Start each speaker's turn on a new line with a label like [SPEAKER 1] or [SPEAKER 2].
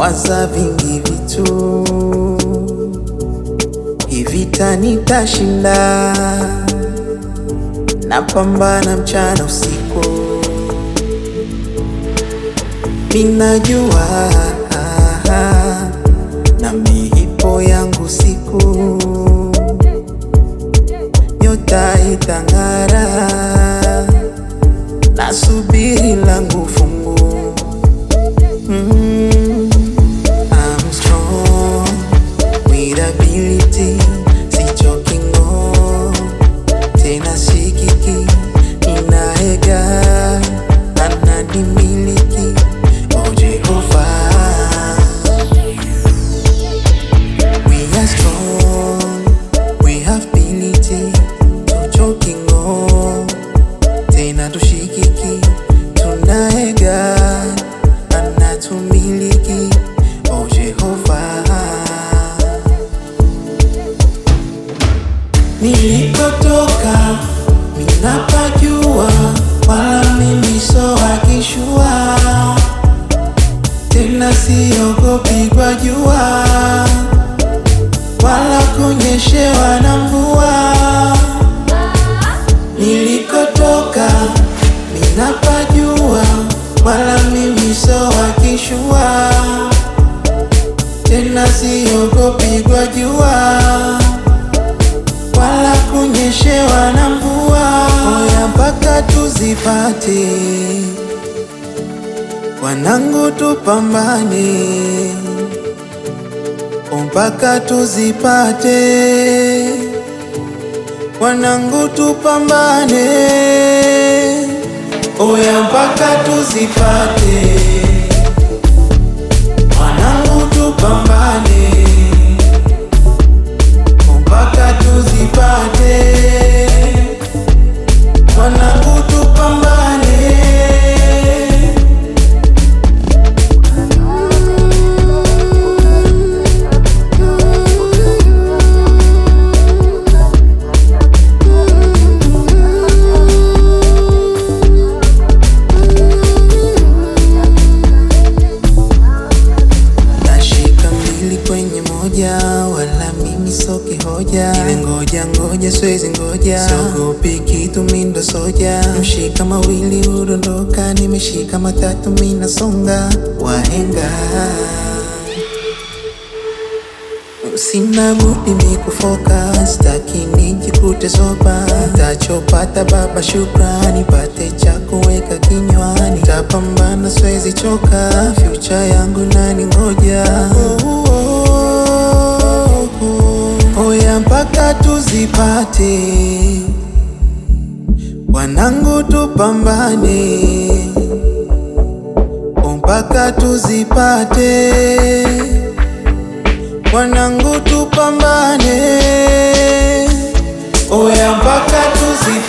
[SPEAKER 1] nawaza vingi vitu, hii vita nitashinda, napambana mchana usiku. Minajua na miipo yangu siku, nyota itang'ara, nasubiri langu fungu. I'm strong with ability, sichoki ng'o, tena sikiki, ninaega ananimiliki, oh Jehovah. We are strong, we have ability, tuchoki ng'o, tena tushikiki, tunaega anatumiliki, oh Jehovah. Nilikotoka minapajua, wala mimi so akishua, tena siogopi kwa jua, wala kunyeshewa na mvua. Nilikotoka minapajua, wala mimi so akishua, tena siogopi kwa jua, wala kunyeshewa na mvua. Oya mpaka tuzipate, wanangu tupambane, mpaka tuzipate, wanangu tupambane. Oya mpaka tuzipate, wanangu tupambane, mpaka tuzipate, wanangu tupambane. Kwenye moja, wala mimi soki hoja, ile ngoja siwezi ngoja, siogopi kitu mindo soja. Mshika mawili udondoka, nimeshika matatu mina songa. Wahenga sina budi mikufoka, staki nijikute soba, tachopata baba shukrani, pate cha kuweka kinywani, tapambana siwezi choka, future yangu nani ngoja. Oya mpaka tuzipate, wanangu tupambane, mpaka tuzipate, wanangu tupambane. Oya mpaka tuzipate.